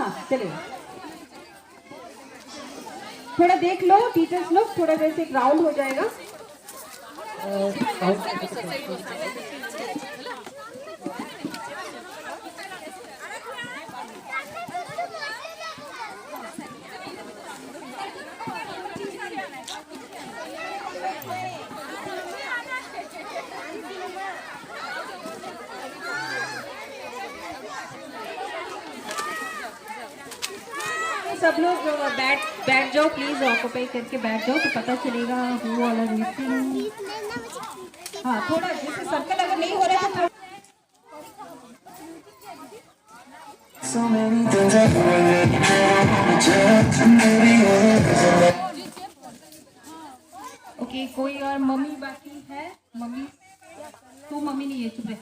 हाँ चलेगा। थोड़ा देख लो टीचर्स लोग, थोड़ा देर से एक राउंड हो जाएगा। सब लोग बैठ जाओ प्लीज, ऑक्यूपाई करके बैठ जाओ तो पता चलेगा हु ऑल आर लिसनिंग। हाँ थोड़ा जैसे सर्कल अगर नहीं हो रहा है तो ओके। कोई और मम्मी बाकी है? मम्मी तू मम्मी नहीं है, चुप है।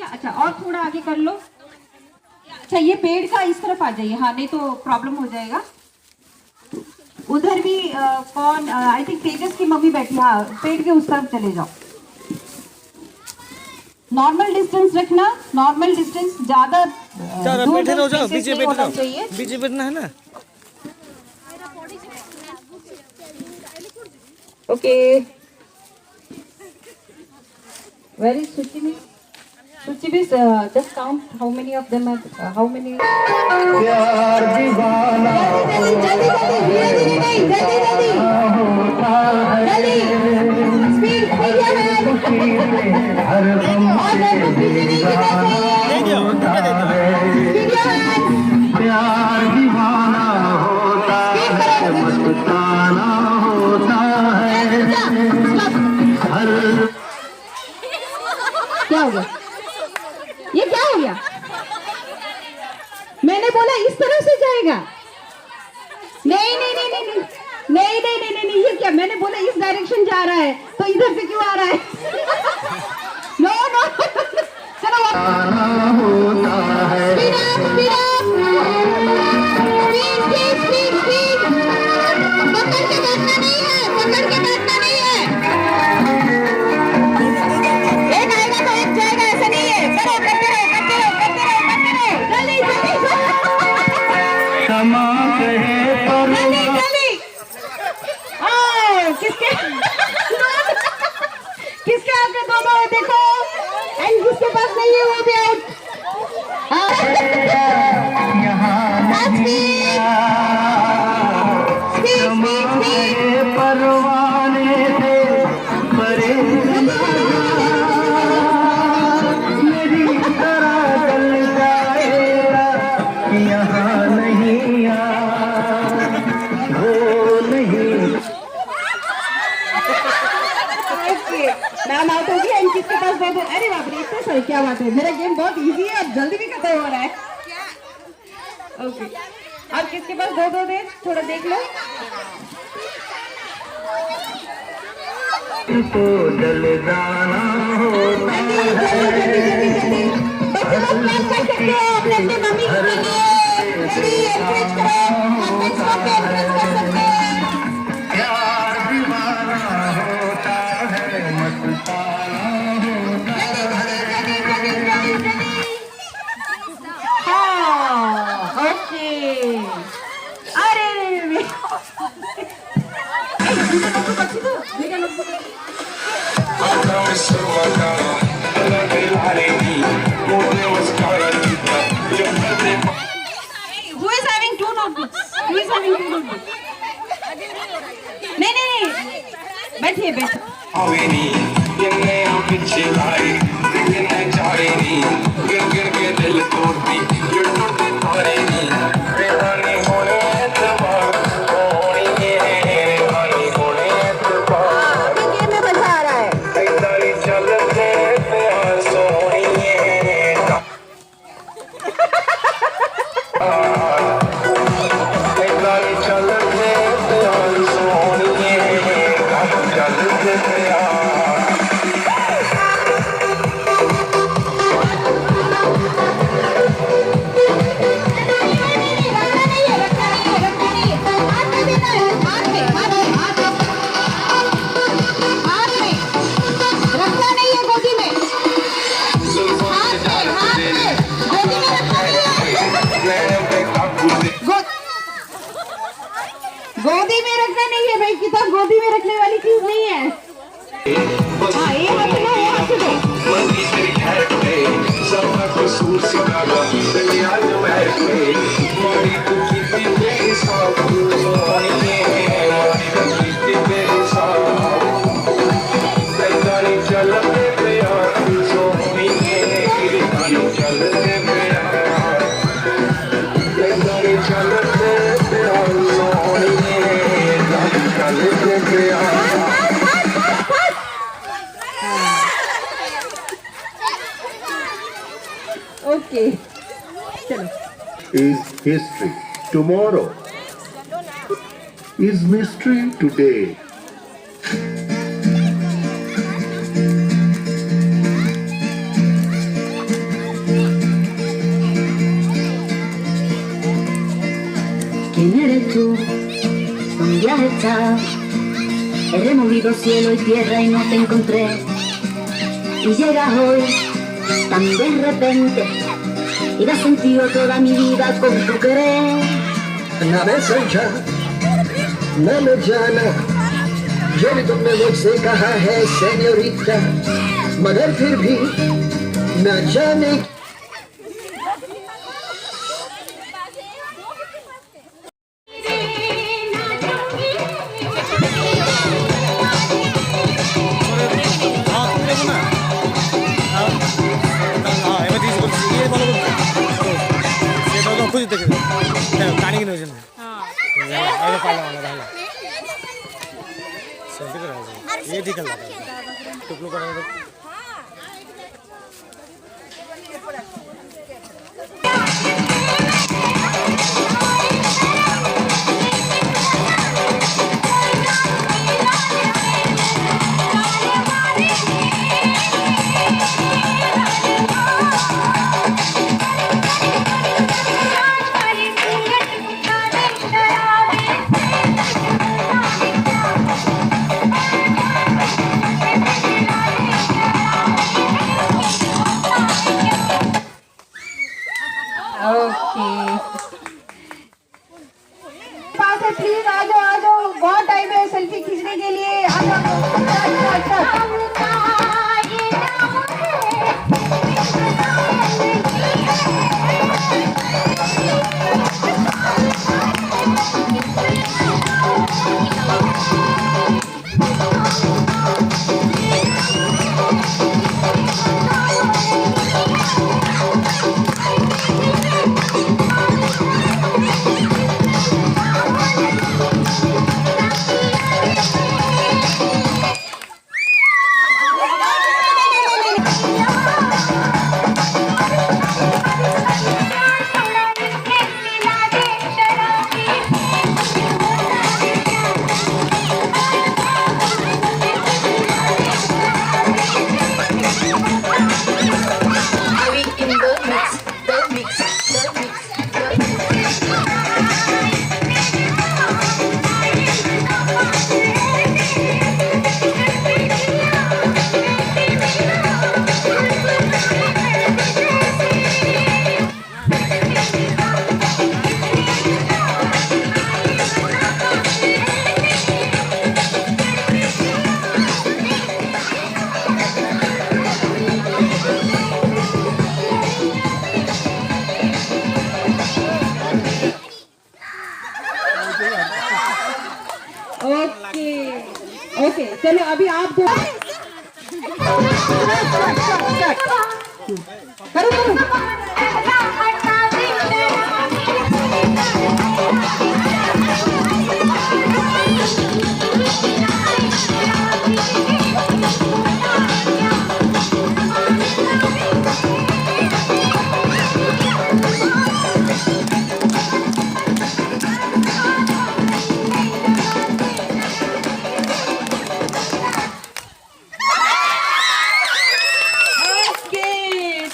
अच्छा और थोड़ा आगे कर लो। अच्छा ये पेड़ का इस तरफ आ जाइए, हाँ नहीं तो प्रॉब्लम हो जाएगा। उधर भी कौन, आई थिंक तेजस की मम्मी बैठी, हाँ पेड़ के उस तरफ चले जाओ। नॉर्मल डिस्टेंस रखना, नॉर्मल डिस्टेंस, ज्यादा बैठे रहो, जाओ पीछे बैठना, पीछे बैठना है ना। ओके वेरी सुची Suchi, just count how many of them are, how many. प्यार दीवाना जल्दी जल्दी नहीं जल्दी जल्दी स्पीड हर प्यार दीवाना होता है, मस्ताना होता है हर। क्या हो गया? ये क्या हो गया? मैंने बोला इस तरह से जाएगा। नहीं नहीं नहीं नहीं नहीं नहीं नहीं नहीं नहीं, ये क्या? मैंने बोला इस डायरेक्शन जा रहा है तो इधर से क्यों आ रहा है? नो नो चलो पकड़ के बैठना नहीं है, पकड़ के बैठना नहीं है। एक आएगा तो एक जाएगा, ऐसा नहीं है। करो करते रहो करते रहो करते रहो करते रहो, जल्दी जल्दी क्षमा कहे जल्दी जल्दी। किसके किसके हाथ में दोनों है देखो, एंड जिसके पास नहीं है वो भी आउट। परवाने से परे मेरी तरह जल जाएगा, यहाँ नहीं वो नहीं। नाम आउट हो गया, एंड किसके पास दे दो। अरे बाप रे इतना सही, क्या बात है, मेरा गेम बहुत इजी है और जल्दी भी खत्म हो रहा है। ओके और किसके पास दो दो दे, थोड़ा देख लो। तो जलदाना होता है प्यार दीवाना होता है, मस्ताना होता है। हाँ ओके। अरे Who is having two notebooks? Who is having two notebooks? नहीं बैठिए ओके चलो. is history. Tomorrow is mystery today. ¿Quién eres tú? ¿Dónde has estado? He removido cielo y tierra y no te encontré. Y llegas hoy tan de repente y das sentido toda mi vida con tu querer. ना मैं समझा ना मैं जाना, जो भी तुमने मुझसे कहा है सेन्योरिटा, मगर फिर भी न जाने টানিয়ে নিয়েছেন ये ठीक है टुकड़ो करा ओके पास है प्लीज आ जाओ बहुत टाइम है सेल्फी खींचने के लिए आ जाओ ओके ओके चलो अभी आप दो करो करो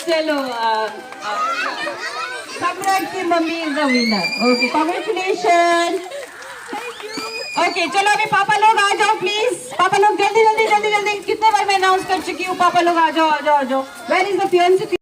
चलो सम्राट की mummy is the winner okay congratulation okay चलो अभी पापा लोग आ जाओ प्लीज पापा लोग जल्दी जल्दी जल्दी जल्दी कितने बार मैं अनाउंस कर चुकी हूँ पापा लोग आ जाओ आ जाओ आ जाओ वेयर इज द फियांसी